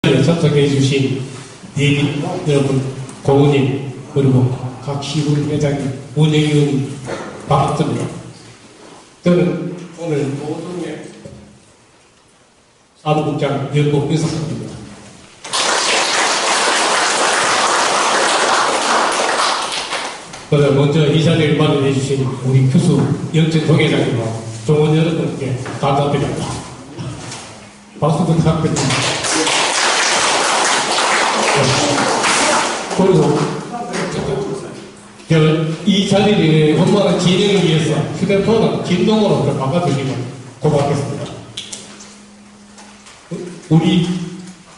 참석해 주신 대기 여러분, 고모님, 그리고 각 시군 회장님, 운영위원 반갑습니다. 저는 오늘 노동의 사무국장 연복 인사드립니다. 먼저 이 자리를 마련해 주신 우리 교수 영천 동회장님과 종원 여러분께 감사드립니다. 박수 부탁드립니다. 그리고 이 자리를 원만한 진행을 위해서 휴대폰은 진동으로 바꿔주시면 고맙겠습니다. 우리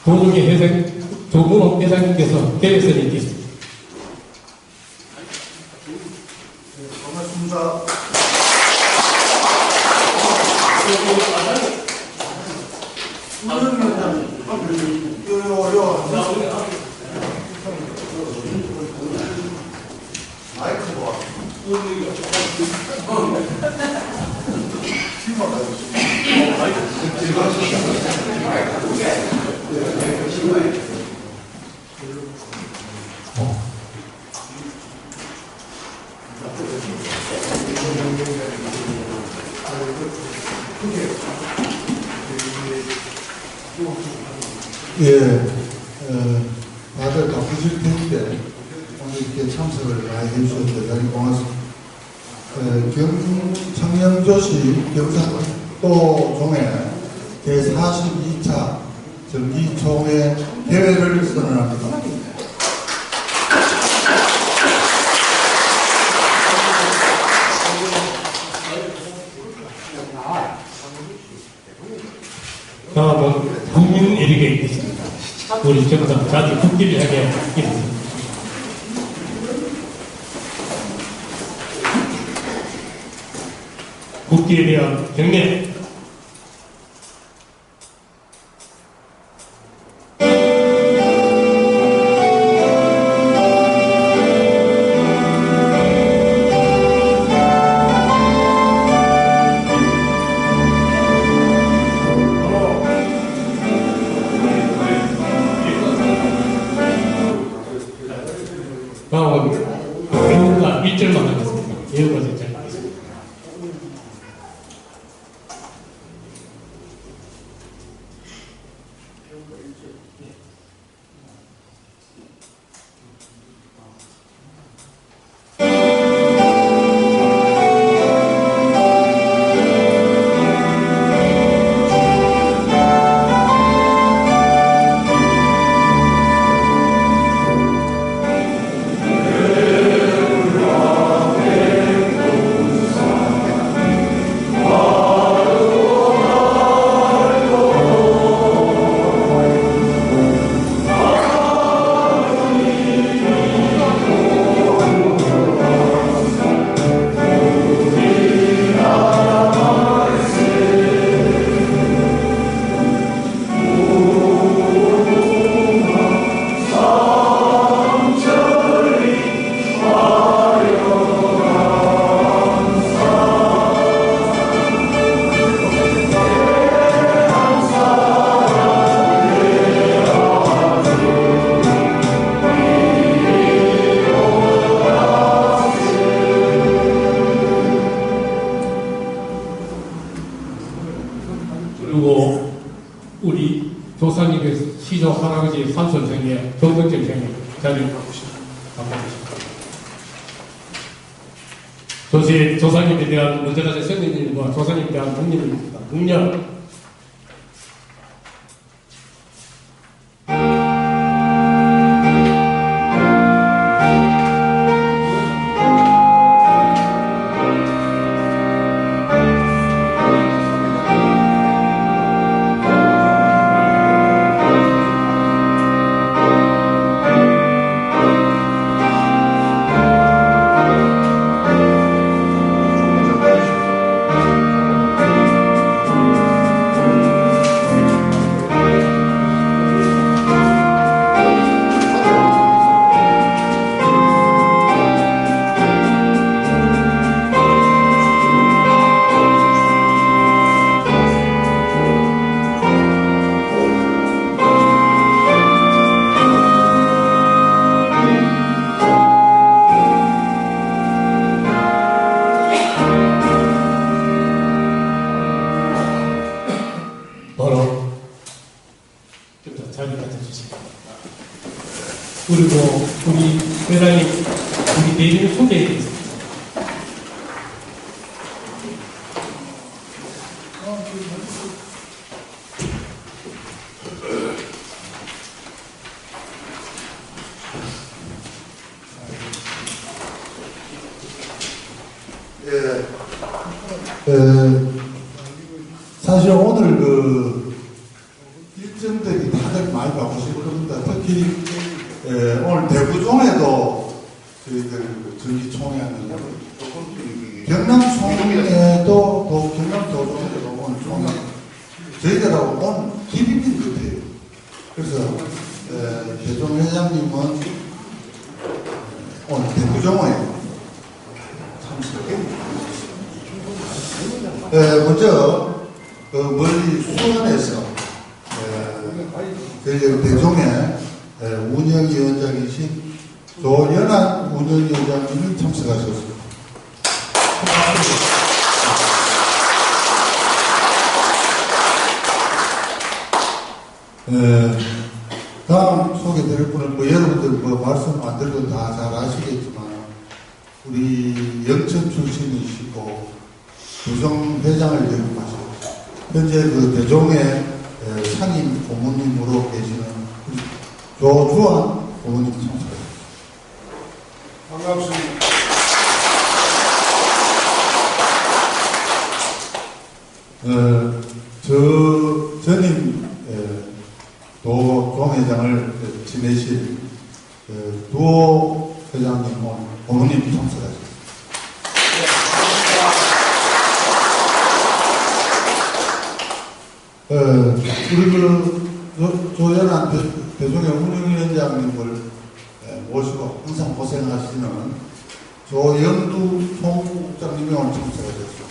도문의 회장, 조문호 회장님께서 대회선에 있겠습니다. 반갑습니다. 다들 바쁘실 텐데 오늘 이렇게 참석을 많이 해주셔서 대단히 고맙습니다. 청년도시 경상도종회 제42차 정기총회 개회를 선언합니다. 다음은 국민에게 있겠습니다. 우리 정상 다들 국기를 향해 있습니다. 국기에 대한 경례. 다음은 배우가 1절만 하겠습니다. 배우가 1절 하겠습니다. 그리고 우리 조상님의 시조 할아버지 삼손생의 정덕진 생의 자리를 바꾸십니다. 조상님에 대한 먼저까지 선생님과 조상님에 대한 국립입니다. 국력. 좀 더 자리 가져주시기 바랍니다. 그리고 우리 회장님, 우리 대리를 소개해드리겠습니다. 사실 오늘 그 일정들이 다들 많이 바쁘실 겁니다. 특히 오늘 대구종에도 저희들 그 정기총회하는 경남총회도 또 경남도종에도 오늘 총회 저희들하고 오늘 기비빈 같아요. 그래서 대종 회장님은 오늘 대구종에 먼저 그 멀리 수원에서 저희 대종의 운영위원장이신 조연한 운영위원장님이 참석하셨습니다. 다음 소개드릴 분은 여러분들 말씀 안 드려도 다 잘 아시겠지만 우리 영천 출신이시고 부정회장을 역임하시고 현재 그 대종의 상임 고모님으로 계시는 조주환 고모님 참석하셨습니다. 반갑습니다. 전임 도종회장을 지내실 두호 회장님 고모님 참석하셨습니다. 우리 그 조연한 대종의 운영위원장님을 모시고 항상 고생하시는 조영두 총국장님이 오늘 참석하셨습니다.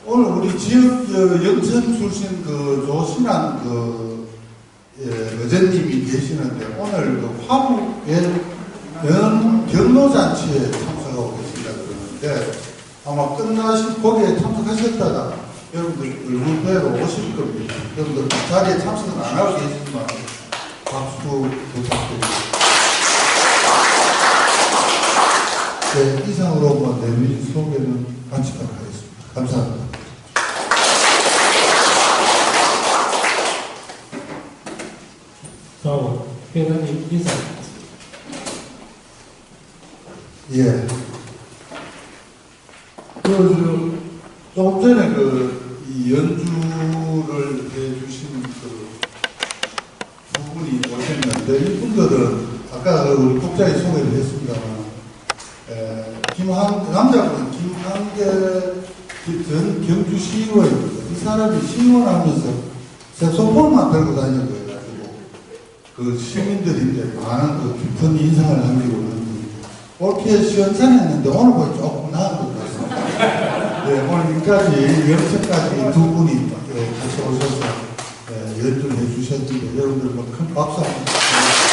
오늘 우리 지역 영천 출신 그 조신한 의전님이 계시는데 오늘 그 화북의 경로잔치에 참석하고 계신다 그러는데 아마 끝나신 거기에 참석하셨다가 여러분들 얼굴 뵈러 오실 겁니다. 여러분들 자리에 참석은 안 하고 계시지만 박수 부탁드립니다. 네, 이상으로 내민 소개는 마치도록 하겠습니다. 감사합니다. 다음 회장님 인사드리겠습니다. 예. 조금 전에 이 연주를 해주신 두 분이 오셨는데, 이분들은 아까 우리 국장이 소개를 했습니다만, 남자분은 김한계 전 경주시의원입니다. 이 사람이 시의원하면서 색소폰만 들고 다녀가지고, 그 시민들인데 많은 그 깊은 인상을 남기고 있는데, 올해 시원찮았는데 오늘 보니 조금 나은 것 같습니다. 네, 오늘 여기까지, 영천까지 두 분이 같이 오셔서 연주를 해주셨는데, 여러분들 큰 박수 한번 부탁드립니다.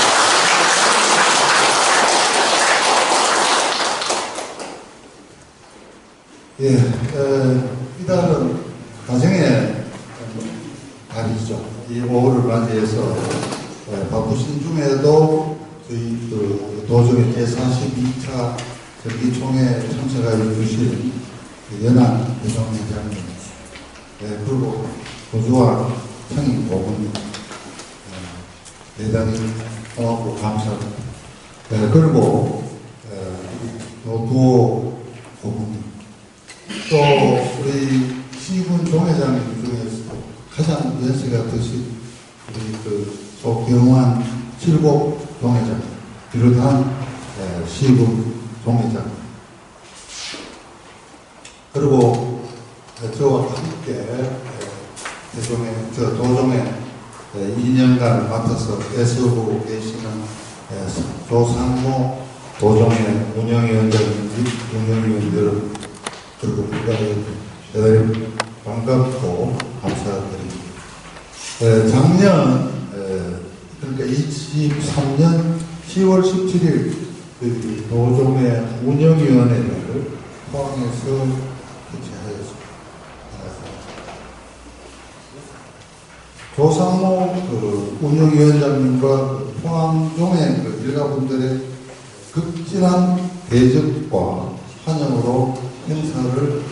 예, 이달은 가정의 달이죠. 이 5월을 맞이해서 바쁘신 중에도 저희 도정의 제42차 정기총회 참석하여 주신 연한 대종회장님, 그리고 도주와 상임 고문님, 대단히 고맙고 감사합니다. 그리고 노두호 고문님, 또 우리 시군 종회장님 중에서 가장 연세가 드신 우리 조경환 칠곡 종회장 비롯한 시군 종회장, 그리고 저와 함께 도종에 2년간 맡아서 애쓰고 계시는 조상모 도종의 운영위원장님, 운영위원들, 그리고 대단히 반갑고 감사드립니다. 작년, 그러니까 23년 10월 17일 도종의 운영위원회를 포항에서 개최하였습니다. 조상모 운영위원장님과 포항종의 일가분들의 극진한 대접과 환영으로 행사를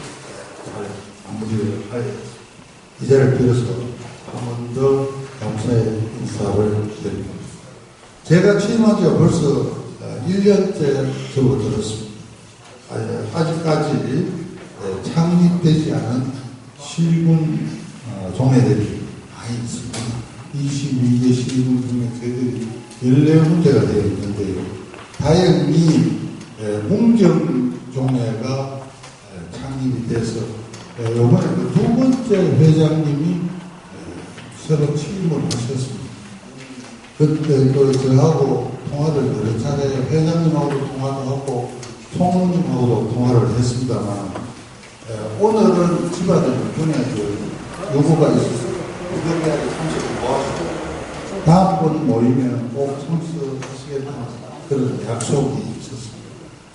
잘 마무리하여 이 자리를 빌어서 한 번 더 감사의 인사를 드립니다. 제가 취임한 지가 벌써 1년째 접어들었습니다. 아직까지 창립되지 않은 시군 종회들이 많이 있습니다. 22개 시군 중에 저희들이 14군데가 되어 있는데요. 다행히 문경 종회가 창립이 돼서 이번에 그 두 번째 회장님이 새로 취임을 하셨습니다. 그때 저하고 통화를 여러 차례 회장님하고도 통화를 하고 총무님하고도 통화를 했습니다만 오늘은 집안에 분야에 요구가 있어서 의견대학에 참석을 도와주고 다음번 모이면 꼭 참석하시겠다는 그런 약속이 있었습니다.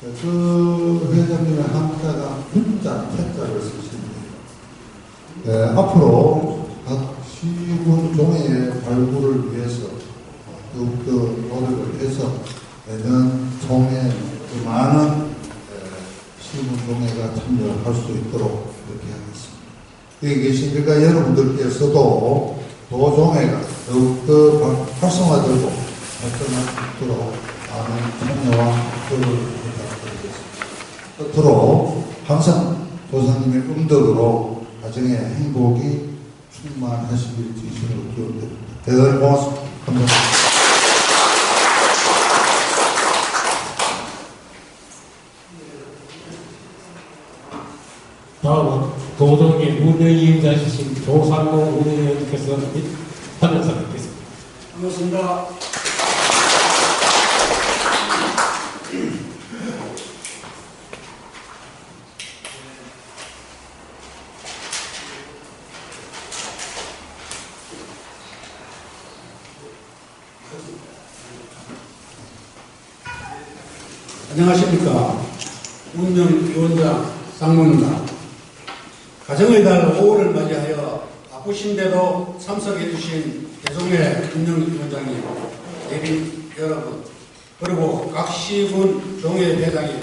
그 회장님의 한자가 문자, 태자를 쓰시는데 앞으로 각 시군 종회의 발굴을 위해서 더욱더 노력을 해서 내년 총회 많은 시군 종회가 참여할 수 있도록 그렇게 하겠습니다. 여기 계신 그러니까 여러분들께서도 도종회가 더욱더 활성화되고 발전할 수 있도록 많은 참여와 협조를 부탁드리겠습니다. 끝으로 항상 조상님의 음덕으로 가정의 행복이 충만하시길 진심으로 기원드립니다. 대단히 고맙습니다. 감사합니다. 다음은 도동의 운영위원장이신 조상모 운영위원께서 하면서 뵙겠습니다. 반갑습니다. 안녕하십니까. 운영위원장 쌍문입니다. 가정의 달 5월을 맞이하여 바쁘신데도 참석해주신 대종회 운영위원장님, 예비 여러분, 그리고 각 시군 종회 대장님,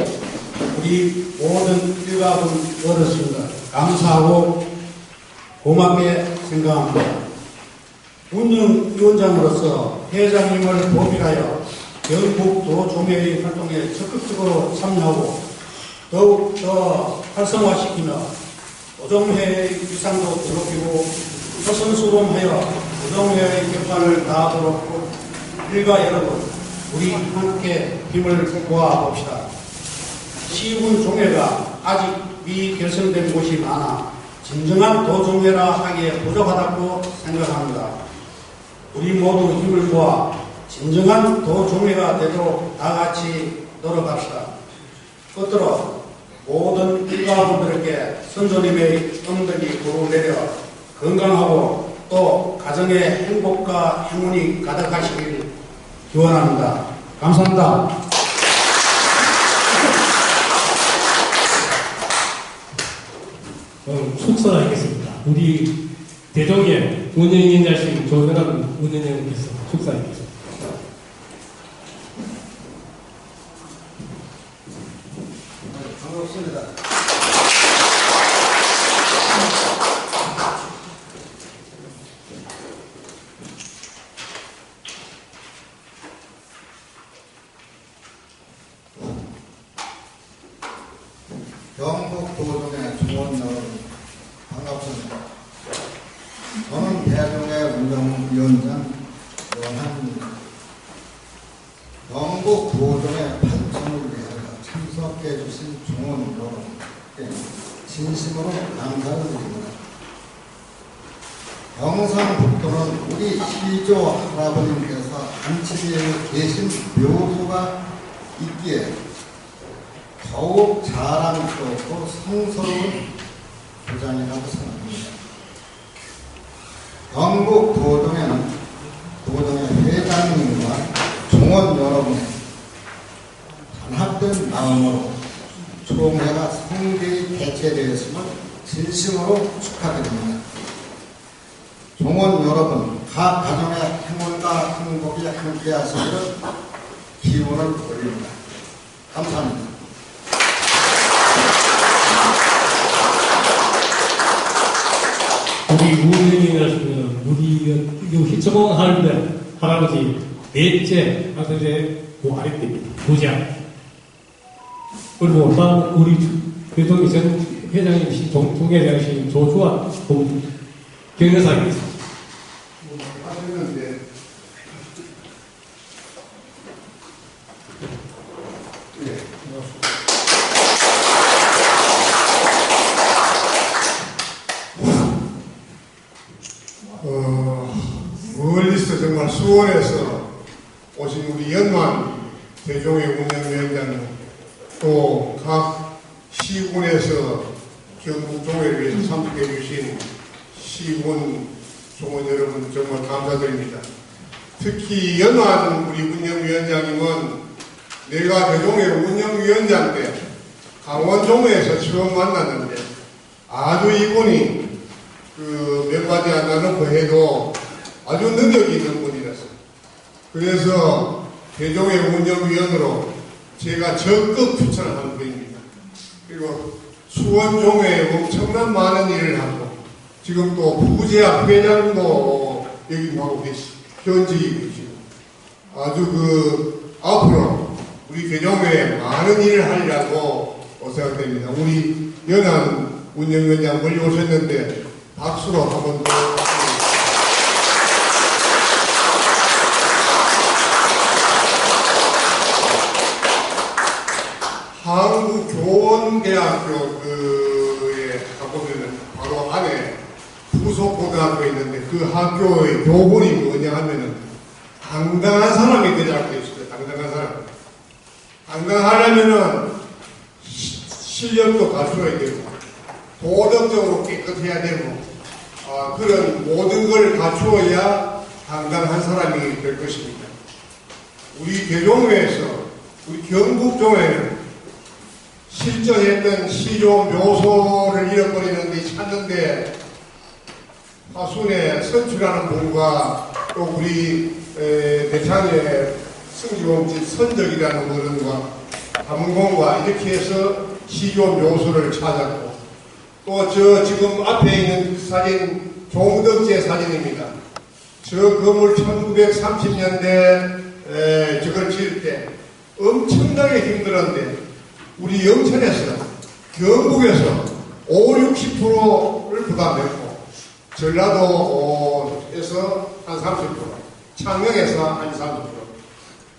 우리 모든 일가분 어르신들 감사하고 고맙게 생각합니다. 운영위원장으로서 회장님을 보필하여 경북도 종회의 활동에 적극적으로 참여하고 더욱 더 활성화시키며 도종회의 위상도 높이고 서선수범하여 도종회의 격판을 다하도록 일가 여러분, 우리 함께 힘을 모아봅시다. 시군 종회가 아직 미결성된 곳이 많아 진정한 도종회라 하기에 부족하다고 생각합니다. 우리 모두 힘을 모아 진정한 도종회가 되도록 다같이 노력합시다. 끝으로 모든 일가분들에게 선조님의 음덕이 구르내려 건강하고 또 가정의 행복과 행운이 가득하시길 기원합니다. 감사합니다. 축사하겠습니다. 우리 대종의 운영위원장이신 조현남 운영위원께서 축사하겠습니다. 반갑습니다. 경북 도종의 중원 여러분 반갑습니다. 저는 대종의 운영위원장 원한입니다. 경북 도종의 8천을 위하여 참석해 주신 중원 여러분께 진심으로 감사를 드립니다. 경상북도는 우리 시조 할아버님께서 안치리에 계신 묘소가 있기에 더욱 자랑스럽고 성스러운 도장이라고 생각합니다. 경북 도동에는 도동의 회장님과 종원 여러분의 단합된 마음으로 총회가 성대히 개최되었음을 진심으로 축하드립니다. 종원 여러분, 보비에 함께 하시기를 기원을 올립니다. 감사합니다. 우리 우연이라시면 우리 희초봉 하는데 할아버지 넷째 아들의 그 아랫집입니다. 부장. 그리고 우리 대통령 전 회장이신 동회장이신 조주환 경영사입니다. 하셨는데 멀리서 정말 수원에서 오신 우리 연만 대종회 운영위원장님 또 각 시군에서 경북종회를 위해서 참석해 주신 시군 종원 여러분 정말 감사드립니다. 특히 연환 우리 운영위원장님은 내가 대종회 운영위원장 때 강원종회에서 처음 만났는데 아주 이분이 몇 마디 안 나누고 해도 아주 능력이 있는 분이었어요. 그래서 대종회 운영위원으로 제가 적극 추천한 분입니다. 그리고 수원종회에 엄청난 많은 일을 하고 지금 또 부재학 회장도 여기 하고 현직이고 계시고 아주 앞으로 우리 대종회에 많은 일을 하리라고 생각됩니다. 우리 연한 운영위원장 멀리 오셨는데 박수로 한번 더. 한국교원대학교에 가보면 바로 안에 부속고등학교 있는데 그 학교의 교본이 뭐냐 하면은 당당한 사람이 되자고 되어 있어요. 당당한 사람. 당당하려면은 실력도 갖춰야 되고 도덕적으로 깨끗해야 되고 그런 모든 걸 갖추어야 당당한 사람이 될 것입니다. 우리 대종회에서 우리 경북종회는 실전했던 시조 묘소를 잃어버리는데 찾는데 화순에 선출하는 분과 또 우리 대창의 승지원집 선적이라는 어른과 감공과 이렇게 해서 시조 묘소를 찾았고 또 저 지금 앞에 있는 사진 종덕제 사진입니다. 저 건물 1930년대 저걸 지을 때 엄청나게 힘들었는데 우리 영천에서 경북에서 50~60%를 부담했고 전라도에서 한 30%, 창녕에서 한 30%,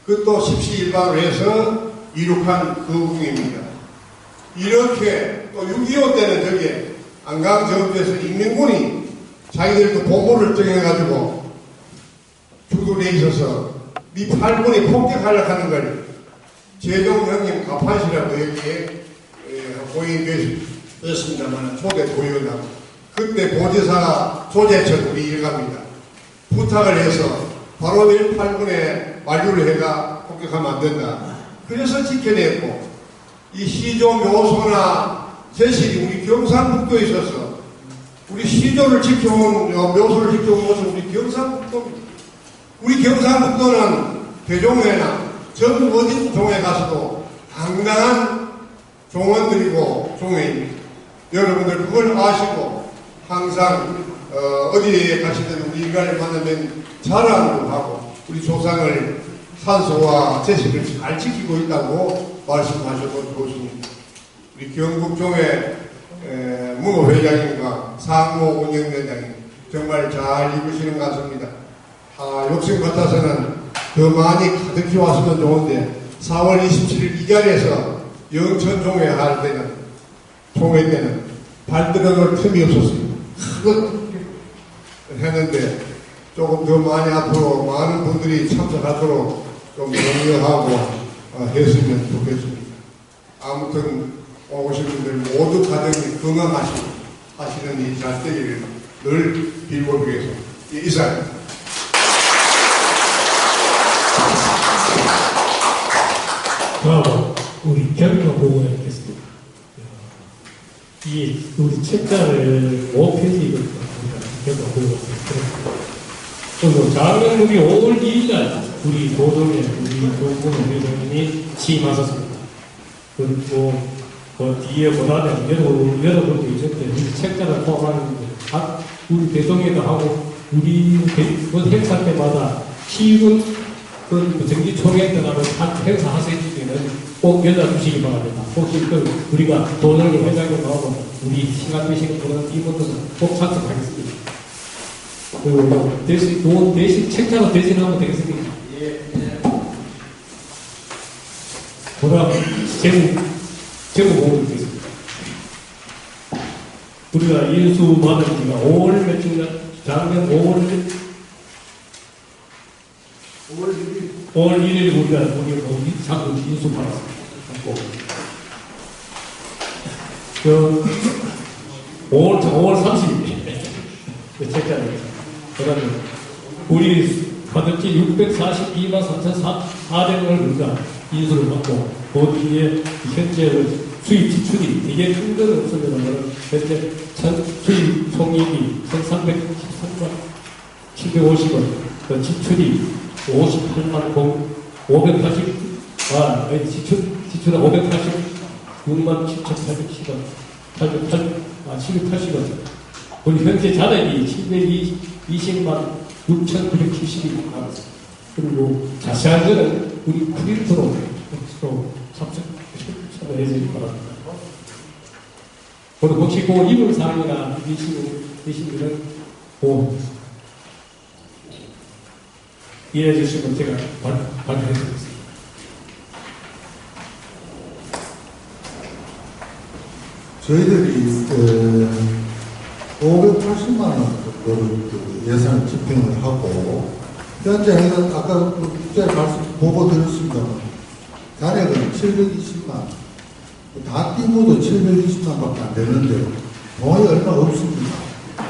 그것도 십시일반으로 해서 이룩한 그 부분입니다. 이렇게 또 6.25 때는 저기에 안강정부에서 인민군이 자기들 그 보물을 정해가지고 주둔해 있어서 미 8군이 폭격하려고 하는 걸 재종 형님 가판시라고 여기에 고인되었습니다만 초대 도의원하고 그때 보지사 조재철 우리 일갑니다. 부탁을 해서 바로 8군에 만류를 해가 폭격하면 안 된다. 그래서 지켜냈고 이 시조 묘소나 제실이 우리 경상북도에 있어서 우리 시조를 지켜온 묘소를 지켜온 곳은 우리 경상북도입니다. 우리 경상북도는 대종회나 전 어디 종회 가서도 당당한 종원들이고 종회입니다. 여러분들 그걸 아시고 항상 어디에 가시든 우리 일가를 만나면 자랑도 하고 우리 조상을 산소와 제식을 잘 지키고 있다고 말씀하셔도 좋습니다. 우리 경북종회 문호회장님과 상무 운영위원장님 정말 잘 이끄시는 것 같습니다. 욕심 같아서는 더 많이 가득히 왔으면 좋은데 4월 27일 이 자리에서 영천종회 할 때는 종회 때는 발들어갈 틈이 없었어요. 그것 했는데 조금 더 많이 앞으로 많은 분들이 참석하도록 좀 격려하고 했으면 좋겠습니다. 아무튼 오신 분들 모두 가정이 건강하시고 하시는 이 잘 되기를 늘 빌고 위해서 이상입니다. 다음은 우리 경영 보고에 있겠습니다. 이 우리 책자를 5페이지 읽었습니다. 경영 보고가 있습니다. 그리고 작년 우리 5월 2일날 우리 도동에 우리 조국은 회장님이 취임하셨습니다. 그리고 그 뒤에 보다는 여러분도 있었는데 우리 책자를 포함하는 우리 대동에도 하고 우리 행사 때마다 시군 그 정기총회 때나는 행사 하실 때는 꼭 연락 주시기 바랍니다. 혹시 우리가 도동의 회장님하고 우리 시간 되시는 그런 이분들은 꼭 참석하겠습니다. 그리고 대신 책자로 대신하면 되겠습니다. 그다음 제목 보고 있겠습니다. 우리가 인수 받은 지가 5월 며칠 작년 5월 1일 우리가 자꾸 인수 받았습니다. 5월 30일 책자입니다. 그다음에 우리 받은 지 642만 3,400원을 우리가 인수를 받고 그 뒤에 현재 수입 지출이 되게 큰 건 없으면 현재 수입 총액이 1,313만 750원, 그 지출이 58만 580, 지출은 586만 7,810원, 780원. 우리 현재 잔액이 720만 6,970원 나왔습니다. 그리고 자세한 거는 우리 프린트로 참여해 주시기 바랍니다. 그리고 혹시 그 입을 사항이나 계시면은 이해해 주시면 제가 발표해 드리겠습니다. 저희들이 580만 원 정도를 예산을 집행을 하고 현재 아까 국제 말씀 보고 드렸습니다만 잔액은 720만 다 띄고도 720만밖에 안 되는데 돈이 얼마 없습니다.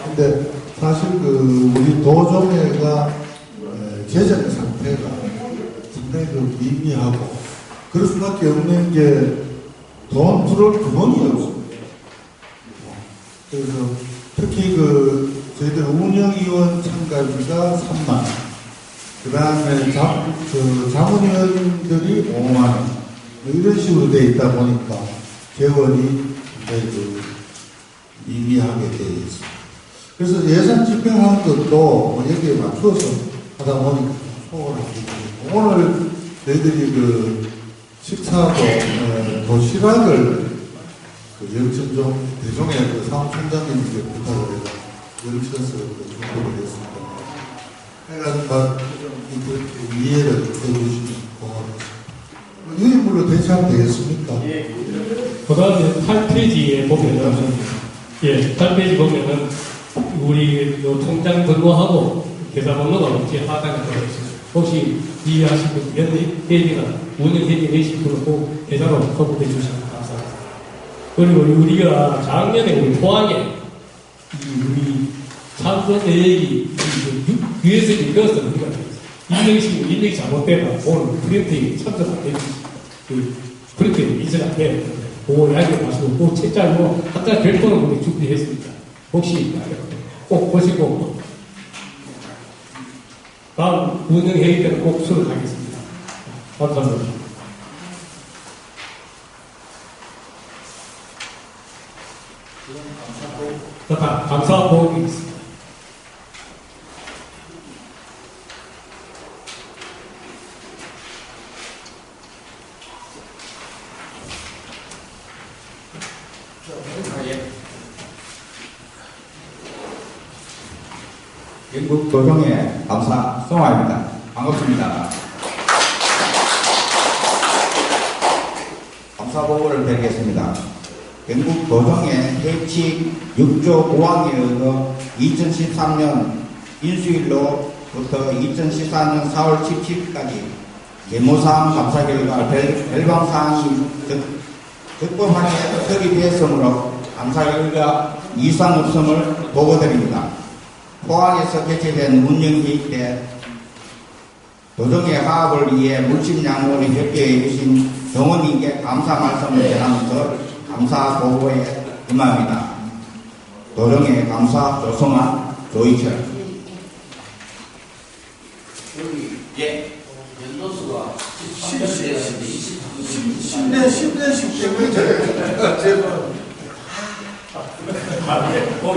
근데 사실 우리 도정회가 재정 상태가 상당히 미미하고 그럴 수밖에 없는 게 돈 들어올 구멍이 없습니다. 그래서 특히 저희들 운영위원 참가비가 3만, 그 다음에 자문위원들이 5만 원, 이런 식으로 되어 있다 보니까 재원이 굉장히 미미하게 되어 있습니다. 그래서 예산 집행하는 것도 여기에 맞춰서 하다 보니까 소홀하게 되고, 오늘 저희들이 식사도 도시락을 영천종 대종의 사무총장님께 부탁을 해서 영천에서 준비를 했습니다. 그래가지고 이렇게 이해를 해주시면 고맙습니다. 유인물로 대체하면 되겠습니까? 그 다음에 8페이지에 보면은 8페이지 보면은 우리 총장 근무하고 계좌번호가 없지 하단에 들어있습니다. 혹시 이해하시고 회의나 운영회의 내신 분을 계좌로 거부해 주시면 감사합니다. 그리고 우리가 작년에 우리 포항에 우리 참전 내역이 위에서 읽어서 우리가 인력이 잘못되면 오늘 프린트에 참석 안 되지 프린트에 이전 안 돼요. 그거 이야기 마시고 그 책자로 각자 별도로 우리 준비했습니다. 혹시 꼭 보시고 다음 운영회의 때는 꼭 수록하겠습니다. 감사합니다. 감사 보험이 있습니다. 영국 도정의 감사 송화입니다. 반갑습니다. 감사 보고를 드리겠습니다. 영국 도정의 해치 6조 5항에 의해 2013년 인수일로부터 2014년 4월 17일까지 예무사항 감사 결과 별방사항이 적법하게 서기되었으므로 감사 결과 이상 없음을 보고드립니다. 포항에서 개최된 운영회의 때 도정의 화합을 위해 물심양면에 협조해 주신 정원님께 감사 말씀을 전하면서 감사 보고에 임합니다. 도정의 감사 조성환, 조이철. 예. 연도수가 10년씩 되면 제가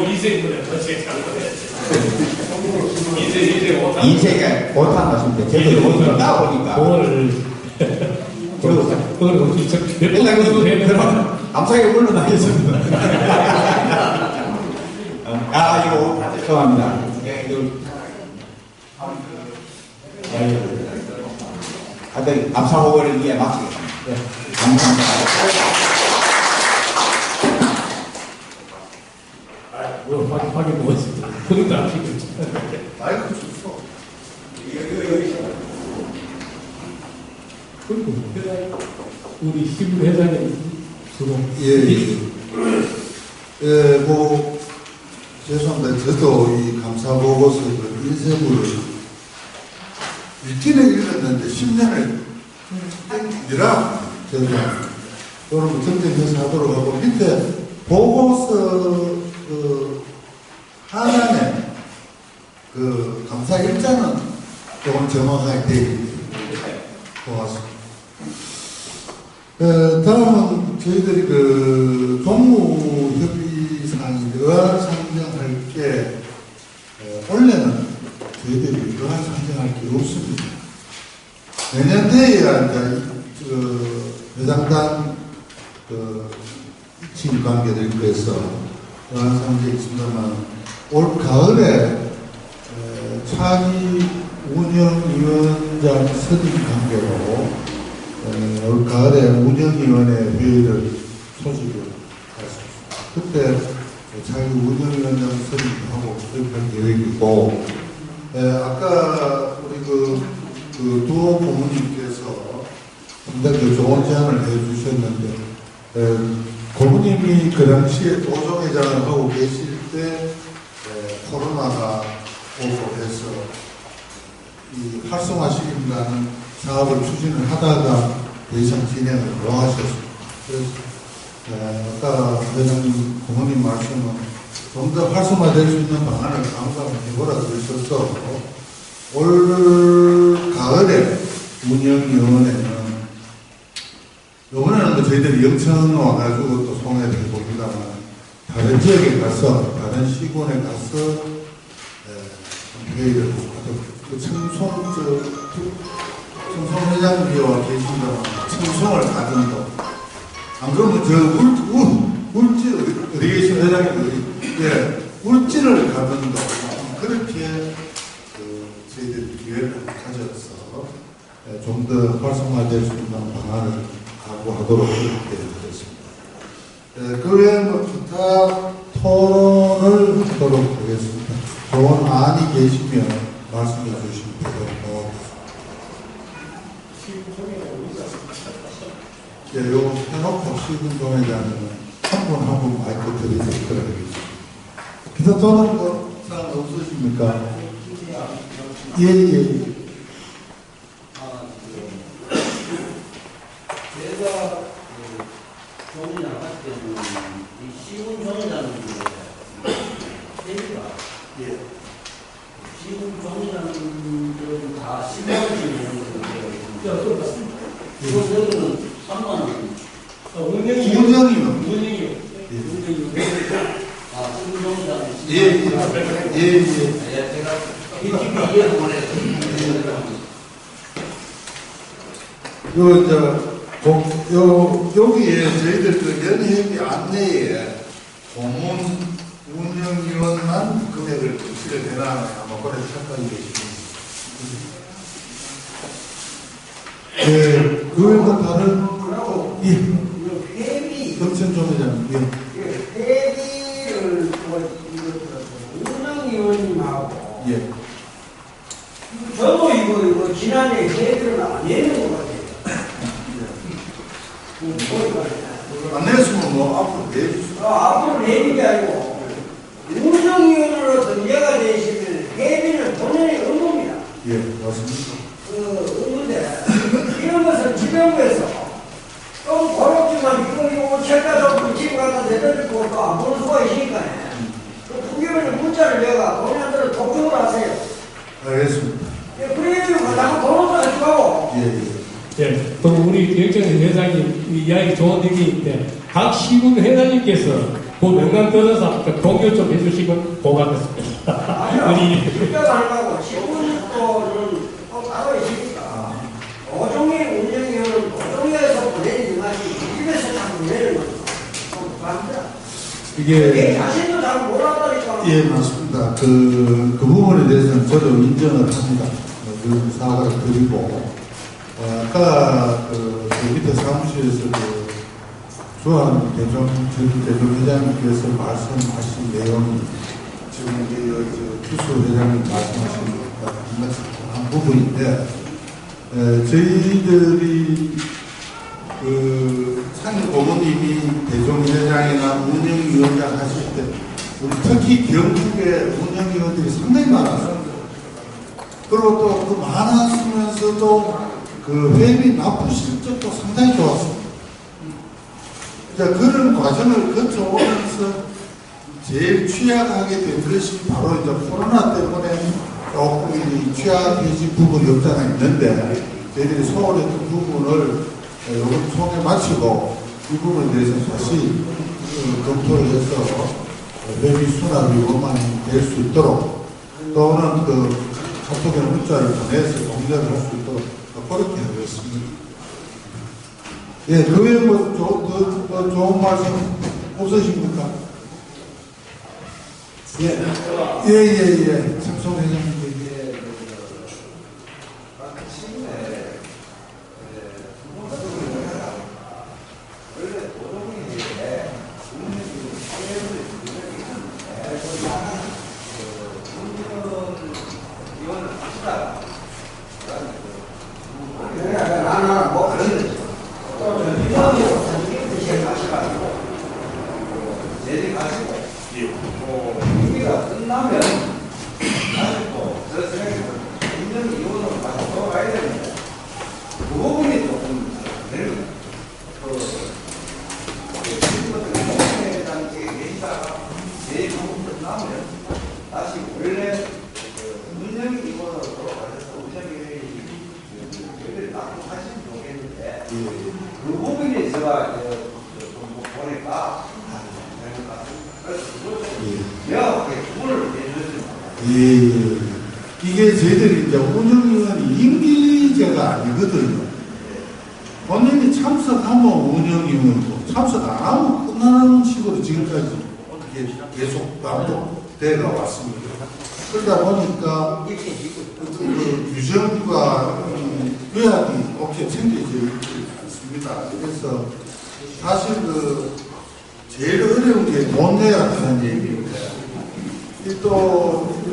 이세인분에 어떻게 잘못했지? 이세 못한. 인생에 못한 것입니다. 저도 못하다 보니까. 그걸 어떻게 맨날 해야 감사하게 물러나겠습니다. 이거 죄송합니다. 하여튼 감사 후보를 위해 마치겠습니다. 감사합니다. 확인 뭐였습니다. 그런데 아시고 마이크 줬어. 그리고 우리 시부 회장님 주로 뭐 죄송합니다. 저도 이 감사 보고서를 인쇄물을 읽기는 읽었는데 10년을 땡기더라. 제가 여러분 정정해서 하도록 하고 밑에 보고서 하단에 감사 일자는 조금 정확하게 되어 있습니다. 고맙습니다. 다음은 저희들이 동무협의상이 의안 상정할 게 원래는 저희들이 의안 상정할 게 없습니다. 내년 돼야 이제 회장단 친일 관계를 위해서 의안 상정이 있습니다만 올 가을에 차기 운영위원장 선임 관계로 올 가을에 운영위원회 회의를 소집을 했습니다. 그때 자기 운영위원장 선임하고 그렇게 할 계획이고, 아까 우리 두 고모님께서 상당히 좋은 제안을 해주셨는데, 고모님이 그 당시에 도정회장을 하고 계실 때 코로나가 오고 해서 이 활성화시킨다는 사업을 추진을 하다가 더 이상 진행을 못 하셨습니다. 그래서 아까 회장님, 고모님 말씀은 좀 더 활성화될 수 있는 방안을 강구하면 해보라 그러셔서 올 가을에 운영위원회는 이번에는 저희들이 영천 와가지고 또 송해를 해봅니다만 다른 지역에 가서 다른 시군에 가서 회의를 하도록 청송 회장님과 계신다면 청송을 가든도 안 그러면 울지 어디 계신 회장님 울지를 가든도 그렇게 저희들이 기회를 가져서 좀 더 활성화될 수 있는 방안을 각오하도록 그렇게 되었습니다. 그 외에 기타 토론을 하도록 하겠습니다. 좋은 안이 계시면 말씀해 주시면 되고, 요 해놓고 시군동회장은 한 분 한 분 마이크 드리도록 하겠습니다. 기타 토론 사항 없으십니까? 예. 제가 종이 나갈 때는 이 시군 종이라는 회의가 시군 종이라는 것은 다 10만원씩 내는 거예요. 이거 3만 원. 운영이 시군 종이라는 제가 PTV 이해를 못해요. 여기에 저희들 연회비 안내에 공문 운영위원만 금액을 실을 해놔야 아마 그래 착각이 계십니다. 그 외에도 다른, 회비, 정천 좀 회장님. 회비를 운영위원님하고 저도 이거 지난해 회비를 안 내는 것 같아요. 안 냈으면 뭐 앞으로 내주시죠. 앞으로 내는 게 아니고 운영위원으로서 얘가 되시면 회비는 본연의 의무입니다. 예, 맞습니다. 의무인데 이런 것은 지명부에서 좀 고롭지만 이거 책가서 붙이고 갖다 내려주고 또 안 보는 수가 있으니까 그 분기별로 문자를 내가 본인들은 독촉을 하세요. 알겠습니다. 그래야 가다가 예, 또 우리 경정 회장님 이 이야기 좋은 얘기인데 각 시군 회장님께서 그 명강 들어서 공유 좀 해주시면 고맙겠습니다. 아니요. 그때가 아니고 시군도는 또 따로 있으니까 오종의 운영위원은 오종에서 보내는 것이 집에서 자꾸 보내는 거죠. 맞습니다. 내 이게 자신도 잘 몰랐다니까. 예 맞습니다. 그 부분에 대해서는 저도 인정을 합니다. 그 사과를 드리고 아까 그 밑에 사무실에서 그 주한 대전회장님께서 말씀하신 내용이 지금 주수 회장님 말씀하신 한 부분인데 저희들이 그 상임 고모님이 대종회장이나 운영위원장 하실 때 우리 특히 경북의 운영위원들이 상당히 많았어요. 그리고 또 그 많았으면서도 그 회비 납부 실적도 상당히 좋았습니다. 자, 그런 과정을 거쳐오면서 제일 취약하게 된 것이 바로 이제 코로나 때문에 조금 이 취약해진 부분이 없잖아 있는데 저희들이 소홀했던 부분을 요번 총회 마치고 이 부분에 대해서 다시 검토를 해서 회비 수납이 원만히 될 수 있도록 또는 그 카톡에 문자를 보내서 공개를 할 수 있도록 그렇게 하겠습니다. 예, 그 외에 뭐 더 좋은 말씀 없으십니까? 예. 참석 회장님. 나는 뭐 그런 거지. 내리 가시고, 임기가 끝나면, 아직도 저 생각에서 인정 이혼으로 다시 돌아가야 되는데, 그 부분이 조금 내립니다. 회장님께 계시다가 내 방송 끝나면 다시 원래 운영 이혼으로 돌아가셔서 운영이 여기를 납부하시면 좋겠는데, 그 부분이 제가 보니까 그래서 그걸 좀 명확하게 구분을 해주셨습니다. 이게 저희들이 이제 운영위원이 임기제가 아니거든요. 본인이 참석하면 운영위원이고 참석 안 하면 끝나는 식으로 지금까지 계속 반복되어 왔습니다. 그러다 보니까 그 규정과 요약이 이렇게 챙겨져 있지 않습니다. 그래서 사실 그 제일 어려운 게 돈 내야 되는 얘기인데 또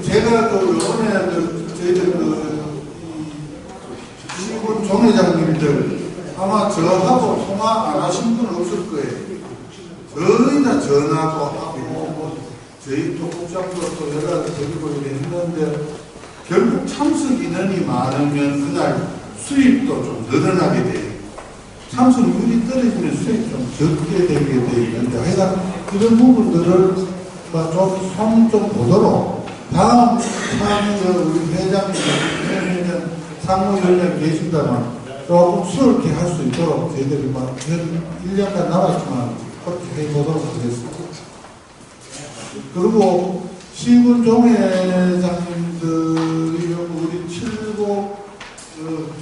제가 그 이번에 저희들 시군 종회장님들 아마 저하고 통화 안 하신 분은 없을 거예요. 거의 다 전화도 하고 뭐 저희 또 국장도 또 연락을 드리고 이렇게 했는데 결국 참석 인원이 많으면 그날 수입도 좀 늘어나게 돼요. 참석률이 떨어지면 수익이 좀 적게 되게 돼 있는데 하여간 이런 부분들을 좀 보도록 다음 참여 우리 회장님, 상무위원장 계신다면 조금 수월하게 할 수 있도록 저희들이 1년간 남았지만 그렇게 해보도록 하겠습니다. 그리고 시군 종회장님들이 우리 7고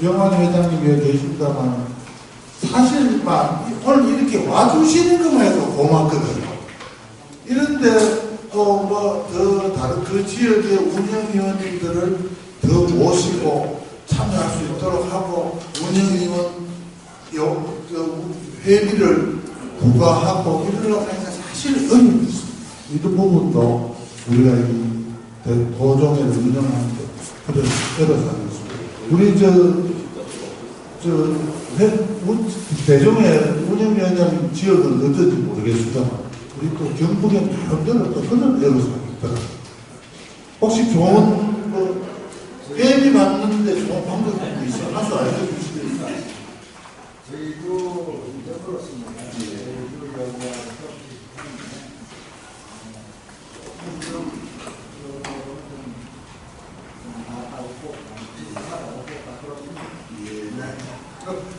병환 회장님이 계신다면 사실 오늘 이렇게 와주시는 것만 해도 고맙거든요. 이런데 더 다른 그 지역의 운영위원님들을 더 모시고 참여할 수 있도록 하고 운영위원 회비를 부과하고 이러려고 하니까 사실 의미가 있습니다. 이런 부분도 우리가 이 도정회를 운영하는데 그래서 하겠습니다. 우리 대종회 운영위원장 지역은 어떤지 모르겠습니다만 우리 또 경북의 나름대로 또 그런 애로사항이 있더라고요. 혹시 좋은 회비 받는데 좋은 방법이 있어? 한수 알려주시겠습니까? 저희도 이제 그렇습니다.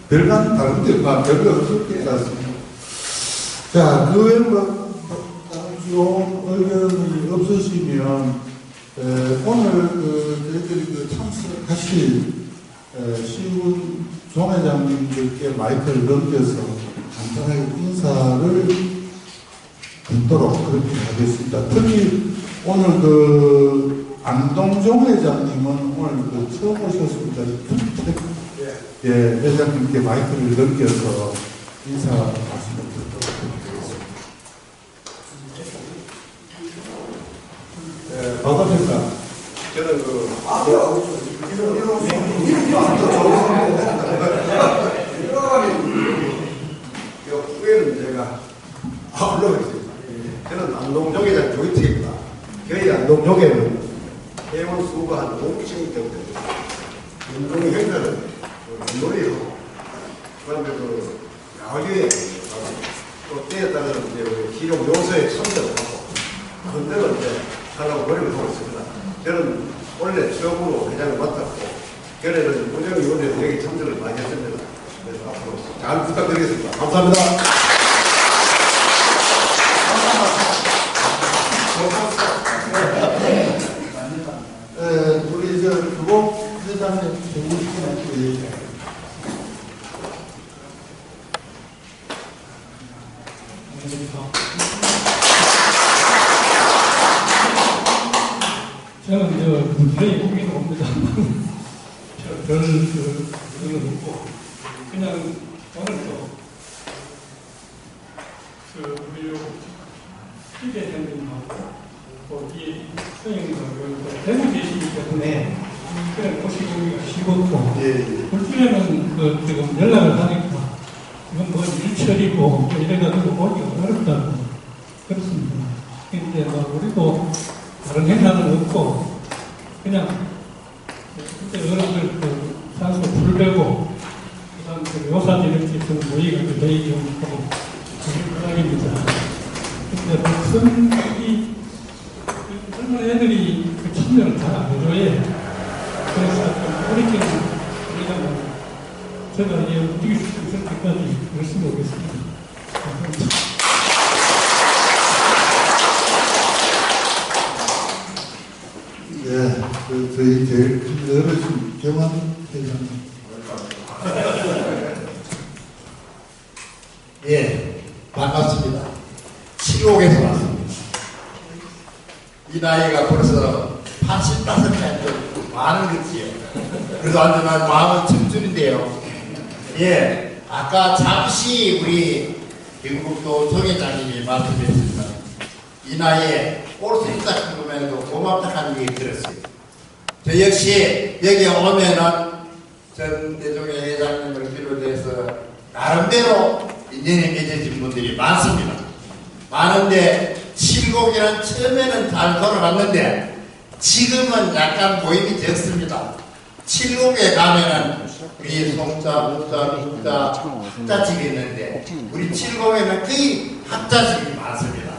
별반 다른데 별거 없을 것 같습니다. 자, 그 외에 좋은 의견이 없으시면 오늘 저희들이 참석하실 시군 종회장님들께 마이크를 넘겨서 간단하게 인사를 듣도록 그렇게 하겠습니다. 특히 오늘 안동종 회장님은 오늘 처음 오셨습니다. 예, 회장님께 마이크를 넘겨서 인사 말씀을 듣도록 하겠습니다. 네, 반갑습니다. 저는 후에는 제가 올라가겠습니다. 저는 안동종회장 조이트입니다. 저희 안동종회는 회원 수가 한 500명 되거든요. 운동 행사는 놀이로 그다음에 야외에 또 때에 따른 기록 요소에 참여를 하고 그런 데는 하려고 노력을 하고 있습니다. 저는 원래 처음으로 회장을 맡았고 결에는 운영위원회에서 여기 참여를 많이 했습니다. 그래서 앞으로 잘 부탁드리겠습니다. 감사합니다. 우리 주복 회장님 정리시키는 저는 분명히 보기는 옵니다. 저는 그런 없고 그냥 오늘도 우리 기대형님하고 이 선생님하고 대구 계시기 때문에 그냥 보시기가 쉬웠고 불주에는 지금 연락을 하니까 이건 일처리고 이래가지고 보기가 어렵다고 그렇습니다. 근데 우리도 다른 행사는 없고 그냥 그때 어른들 산소 불 빼고 그다음 요사지 이렇게 좀 모이가지고 회의 좀 하고 그런 편입니다. 근데 젊은 애들이 참여를 잘 안 해줘요. 그래서 좀 어렵게 우리가 제가 움직일 수 있을 때까지 열심히 오겠습니다. 감사합니다. 예, 저희 제일 큰 어르신 경환 회장님. 예, 반갑습니다. 칠곡에서 왔습니다. 이 나이가 벌써 85살도 많은 거지요. 그래도 완전한 마음은 청춘인데요. 예, 아까 잠시 우리 경북도 정회장님이 말씀하셨지만 이 나이에 올 수 있다 싶으면 고맙다는 얘기 들었어요. 저 역시 여기 오면은 전 대종회 회장님을 비롯해서 나름대로 인연이 맺어진 분들이 많습니다. 많은데 칠곡이는 처음에는 잘 돌아갔는데 지금은 약간 모임이 적습니다. 칠곡에 가면은 우리 송자, 무자, 북자, 학자집이 있는데 우리 칠곡에는 거의 학자집이 많습니다.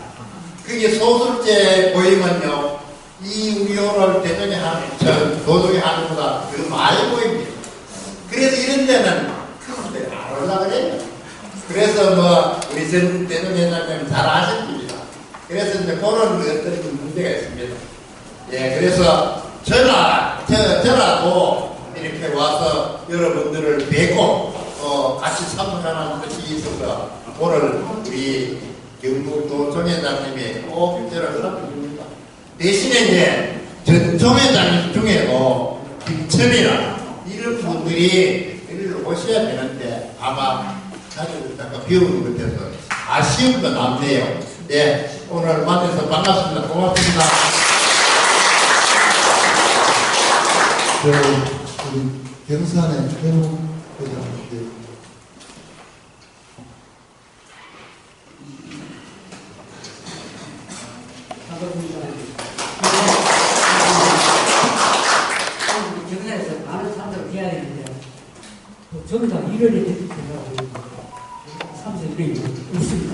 그게 소술제 모임은요, 이 우리 오늘 대전에 하는, 도동에 하는 것보다 더 많이 보입니다. 그래서 이런 데는 큰 분들이 안 올라가래요. 그래서 우리 전 대전 회장님 잘 아십니다. 그래서 이제 그런 어떤 문제가 있습니다. 예, 그래서 저라도 이렇게 와서 여러분들을 뵙고, 같이 참석하는 것이 있어서 오늘 우리 경북도 종회장님이 꼭 저를 살펴줍니다. 대신에 이제 전 종회장님 중에도 김천이나 이런 분들이 여기를 오셔야 되는데 아마 자주 잠깐 비우는 것 같아서 아쉬운 건 없네요. 예, 오늘 만나서 반갑습니다. 고맙습니다. 우리 경산의 최우 회장님. 경사에서 많은 참석을 해야 되는데 전부 다 1월에 된다고 참석이 없습니다.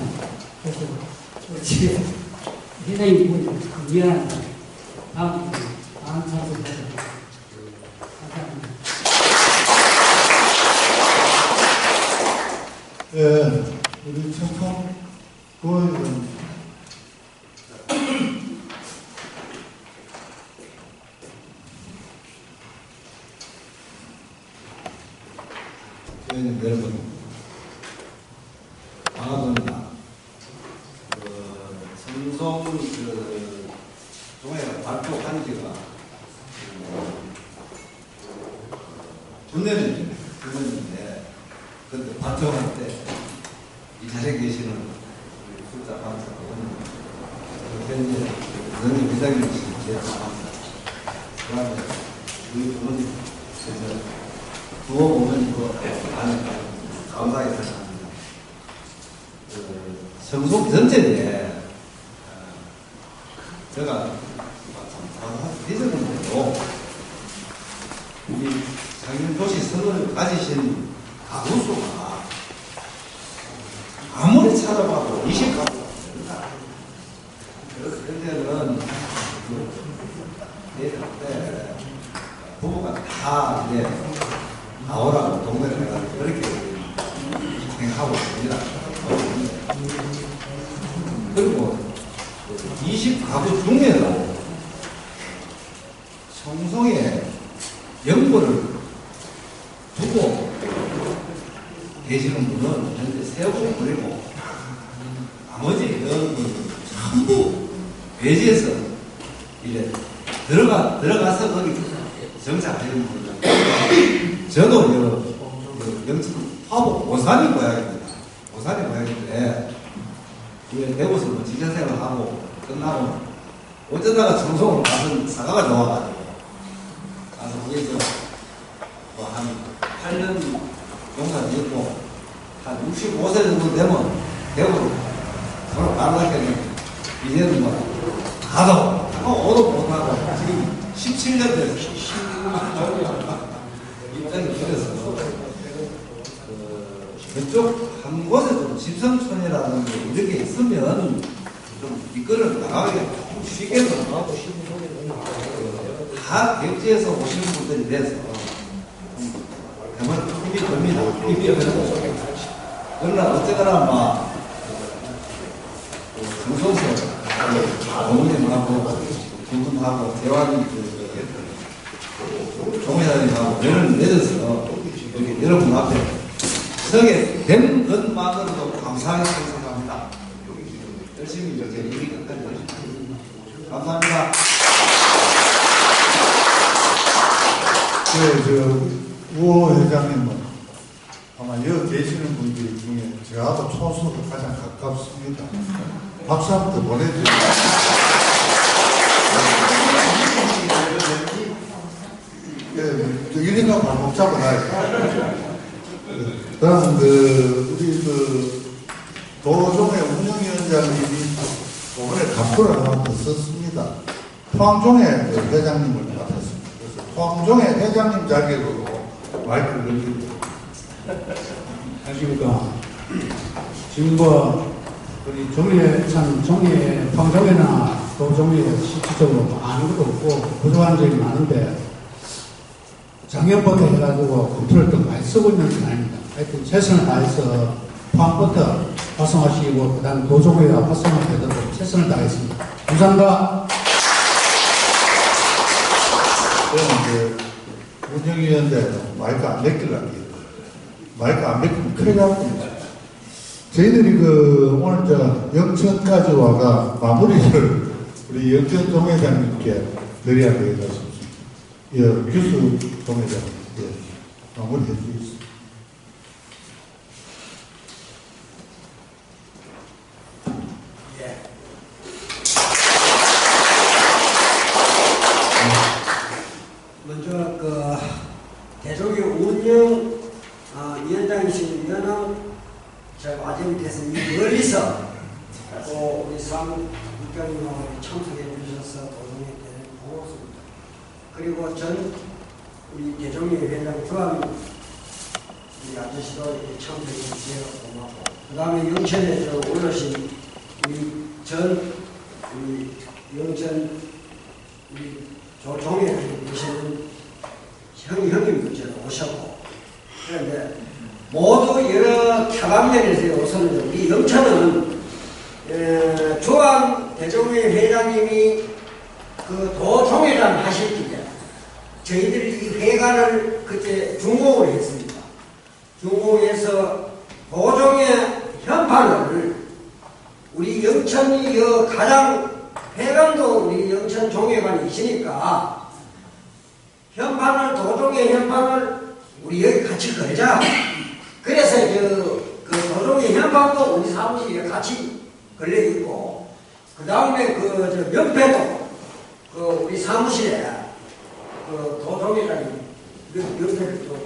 그래서 집에 회장님 보니 미안합니다. 다음 참석하도록 감사합니다. 우리 청통 의원 의원님 여러분, 반갑습니다. 성송 종회가 발표한 지가 준내년인데, 그때 발표할 때 이 자리에 계시는 우리 숫자 반사원, 현재 의원님 회장님이신 제일 반갑습니다. 그 다음에 우리 부모님, 두어 보면 이거 안에 감사하게 생각합니다. 성송 전체에 제가 잊었는데도 우리 상임도시 선언을 가지신 가구 수가 아무리 찾아봐도 20가구가 됩니다. 그래서 현재는 내일 때 부부가 다 이제 나오라고 동네를 해가지고 그렇게 생각하고 있습니다. 그리고 20가구 중에도 성송에 연고를 두고 계시는 분은 현재 세 분 그리고 나머지 연고는 전부 외지에서 이제 들어가서 거기 정착하는 분들. 저도 영천 화북 오산이 고향입니다. 오산이 고향인데 대구에서 뭐 직장생활 하고 끝나고 어쩌다가 청송으로 가서 사과가 좋아가지고 가서 거기서 한 8년 농사 지었고 한 65세 정도 되면 대구로 서로 가려고 이제는 뭐 가도 오도 못하고 지금 17년 됐어요. 입장이 길어서 그쪽 한 곳에 좀 집성촌이라는 게 이렇게 있으면 좀 이끌어 나가기가 조금 쉽게도 다 객지에서 오시는 분들이 돼서 정말 힘이 듭니다. 힘이 들고 그러나 어쨌거나 막 정선수 어머님하고 군분하고 대화기 종회장님하고 면을 내려서 여기 여러분 앞에 서게 된 것만으로도 감사하게 생각합니다. 열심히 이렇게 일이 끝까지 하십시오. 감사합니다. 우호 회장님은 아마 여기 계시는 분들 중에 저하고 초수가 가장 가깝습니다. 박수 한 번 보내주세요. 예, 이리가 발목 잡아놔요. 다음 우리 도종의 운영위원장님이 이번에 갑부를 하나 더 썼습니다. 포항종의 회장님을 맡았습니다. 그래서 포항종의 회장님 자격으로 마이크를 늘립니다. 안녕하십니까. 지금 우리 종례, 포항종회나 도종회에 실질적으로 아는 것도 없고 부족한 점이 많은데 작년부터 해가지고 검토를 좀 많이 쓰고 있는 건 아닙니다. 하여튼 최선을 다해서 포항부터 활성화시키고 그 다음 도종회가 활성화되도록 최선을 다하겠습니다. 감사합니다. 저는 운영위원회 마이크 안 맡기려고 해요. 마이크 안 맡기면 큰일 납니다. 저희들이 오늘 영천까지 와가 마무리를 우리 영천 동회장님께 드려야 되겠습니다. 예, 교수 동회장, 예, 마무리해 주겠습니다. 먼저 대종의 운영 위원장이신 위원은 제가 과정이 돼서 멀리서 우리 사무국장님하고 참석해 주셔서 도중에 고맙습니다. 그리고 우리 대종의 회장 조합 우리 아저씨도 참석해 주셔서 고맙고 그 다음에 영천에 올라오신 우리 영천 우리 조종에 계시는 형님들 오셨고 그런데 모두 여러 타방면에서요. 우선은 우리 영천은 조항 대종회 회장님이 그 도종회장 하실 때 저희들이 이 회관을 그때 중공을 했습니다. 중공에서 도종회 현판을 우리 영천이 가장 회관도 우리 영천 종회관이시니까 현판을 도종회 현판을 우리 여기 같이 걸자. 그래서 그 도종회 현판도 우리 사무실에 같이 걸려 있고 그 다음에 그 명패도 그 우리 사무실에 그 도종회장이 명패를 또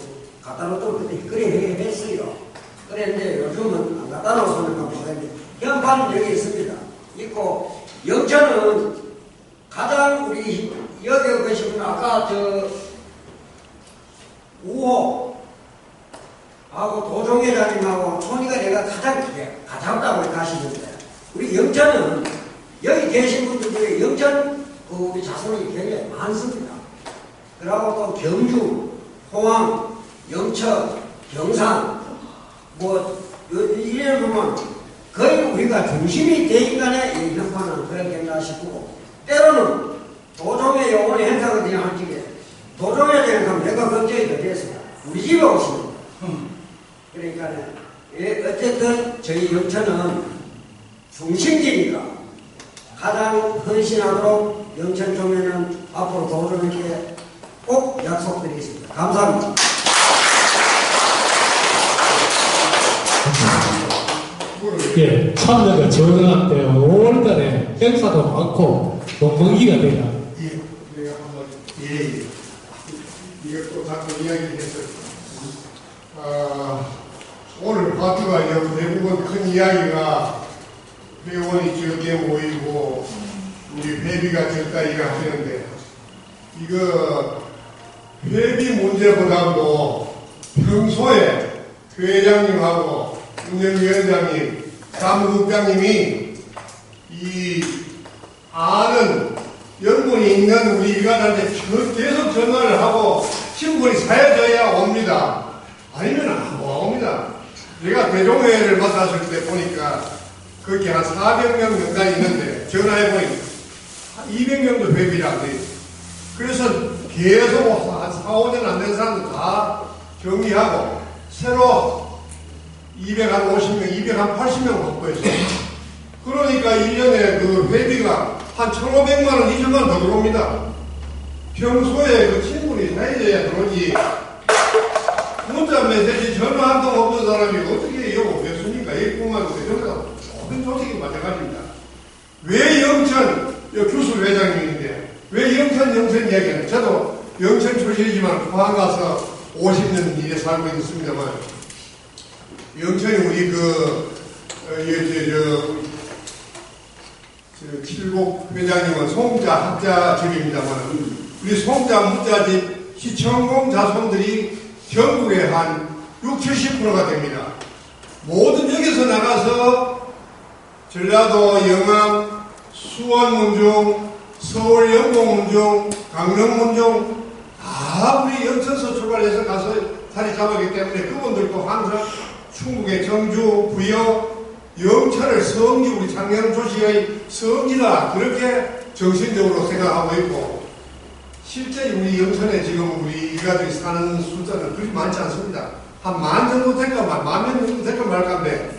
갖다 놓고 그때 그래 했어요. 그랬는데 요즘은 안 갖다 놓으니까 모르겠는데 현판은 여기 있습니다. 있고 영천은 가장 우리 여기 계신 분 아까 우호 하고 도종회장님하고 촌이가 내가 가장 가깝다고 가시는데 우리 영천은 여기 계신 분들 중에 영천 우리 자손이 굉장히 많습니다. 그리고 또 경주, 포항, 영천, 경산 이래 보면 거의 우리가 중심이 대인간의 이 현판은 그런 경우가 싶고 때로는 도종회 요번에 행사가 되냐 할 적에 도종회 되면 내가 걱정이 더 됐어요. 우리 집에 오시는 그러니까 어쨌든 저희 영천은 중심지니까 가장 헌신하도록 영천 종회는 앞으로 도종회께 꼭 약속드리겠습니다. 감사합니다. 예, 참여가 적응한데 5월달에 행사도 많고 농번기가 돼야. 예, 내가 한번 이것도 자꾸 이야기했어요. 오늘 파트가 대부분 큰 이야기가 회원이 적게 모이고 우리 회비가 적다 이거 하시는데 이거 회비 문제보다도 평소에 회장님하고 운영위원장님, 사무국장님이 이 아는 연분이 있는 우리 일가한테 계속 전화를 하고 신분이 사여져야 옵니다. 아니면 안 옵니다. 내가 대종회를 맡았을 때 보니까 거기 한 400명 명단이 있는데 전화해보니 200명도 회비를 안 돼요. 그래서 계속 한 4, 5년 안 된 사람들 다 정리하고 새로 250명, 280명 확보했어요. 그러니까 1년에 그 회비가 한 1,500만 원, 2천만 원 더 들어옵니다. 평소에 그 친분이 사이져야 들어오지. 문자 메시지 전화 한 통 없는 사람이 어떻게 이거 오겠습니까? 일뿐만 대전가 모든 조직이 마찬가지입니다. 왜 영천, 교수 회장님인데, 왜 영천 이야기하는 저도 영천 출신이지만 포항 가서 50년 이래 살고 있습니다만, 영천이 우리 칠곡 회장님은 송자 학자 집입니다만, 우리 송자 무자집 시청공 자손들이 전국에 한 60, 70%가 됩니다. 모든 여기서 나가서 전라도, 영암, 수원 문중, 서울 영동 문중, 강릉 문중 다 우리 영천서 출발해서 가서 자리 잡았기 때문에 그분들도 항상 충북의 정주, 부여, 영천을 성지, 우리 장영 조씨의 성지다 그렇게 정신적으로 생각하고 있고, 실제 우리 영천에 지금 우리 일가들이 사는 숫자는 그리 많지 않습니다. 한 10,000 정도 될까, 10,000명 정도 될까 말까인데,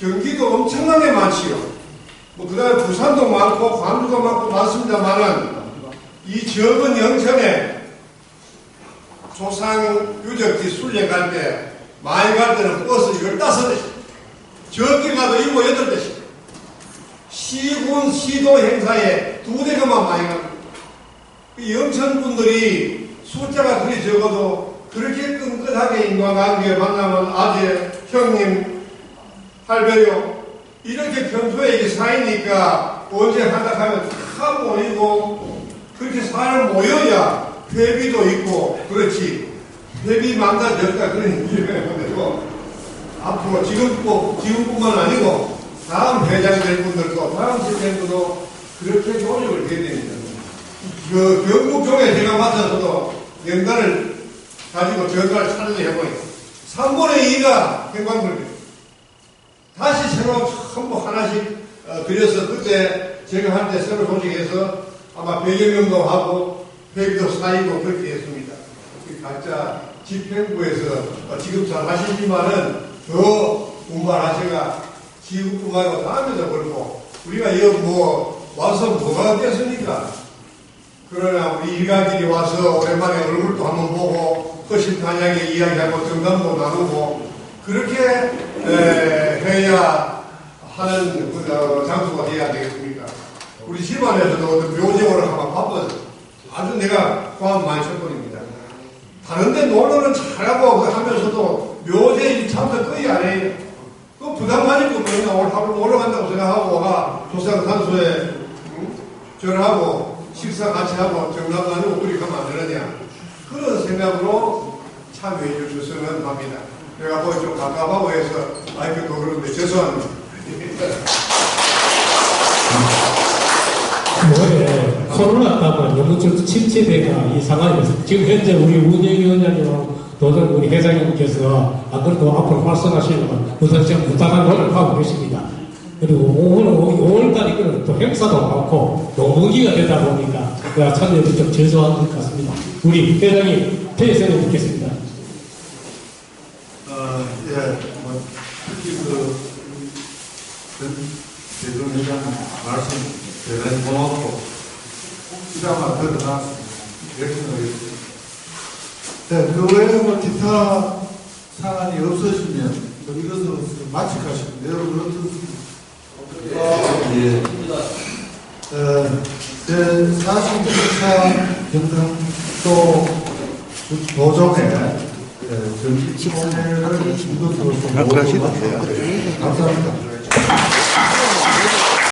경기도 엄청나게 많지요. 그 다음에 부산도 많고, 광주도 많고, 많습니다만은, 이 적은 영천에 조상 유적지 순례 갈 때, 많이 갈 때는 버스 15대씩, 적게 가도 7, 8대씩, 시군, 시도 행사에 2대가만 많이 갑니다. 영천 분들이 숫자가 그리 적어도 그렇게 끈끈하게 인간관계에 만나면 아재, 형님, 할배요 이렇게 평소에 이게 사이니까 언제 한다 하면 다 모이고 그렇게 사람 모여야 회비도 있고 그렇지. 회비 많다졌다 그런 일을 되고 앞으로 지금뿐만 아니고 다음 회장이 될 분들도 다음 시스템도 그렇게 노력을 해야 됩니다. 경북 쪽에 제가 맡아서도 명단을 가지고 전달 참여해보니 3분의 2가 행방불명. 다시 새로 전부 하나씩 그려서 그때 제가 할 때 새로 조직해서 아마 100여 명도 하고 회비도 쌓이고 그렇게 했습니다. 각자 집행부에서 지금 잘 하시지만은 더 운반하셔가 지구뿐만고 다음에도 그렇고 우리가 이거 뭐 와서 뭐가 됐습니까? 그러나 우리 일가끼리 와서 오랜만에 얼굴도 한번 보고 허심탄회하게 이야기하고 정담도 나누고 그렇게 해야 하는 장소가 돼야 되겠습니까? 우리 집안에서도 묘지오를 한번 바빠서 아주 내가 과음 많이 쳤거든요. 다른데 놀러는 잘하고 하면서도 묘지에 참석 거의 안 해요. 그 부담 가지고 맨날 오늘 하루 놀러 간다고 생각하고 조상 산소에 전하고 식사 같이 하고 정담 나누고 그리 가면 안 되느냐 그런 생각으로 참여해 주셨으면 합니다. 내가 뭐 좀 갑갑하고 해서 마이크도 그런데 죄송합니다. 뭐에 코로나 때문에 너무 좀 침체되가 이 상황에서 지금 현재 우리 운영위원장님하고 도전 우리 회장님께서 안 그래도 앞으로 활성화하시려면 우선 지금 부탁한 노력하고 계십니다. 그리고 5월달이면 또 행사도 많고 농번기가 되다 보니까 제가 참여를 좀 죄송한 것 같습니다. 우리 회장님 퇴선해 듣겠습니다. 특히 대통령장 말씀 대단히 고맙고 기사만 드러났습니다. 이렇게 하겠습니다. 네, 그 외에 뭐 기타 사안이 없으시면 이것으로 마치겠습니다. 여러분 어떻습니까? 예. 제44 경상도 도정회 정기 총회를 이것으로 감사합니다.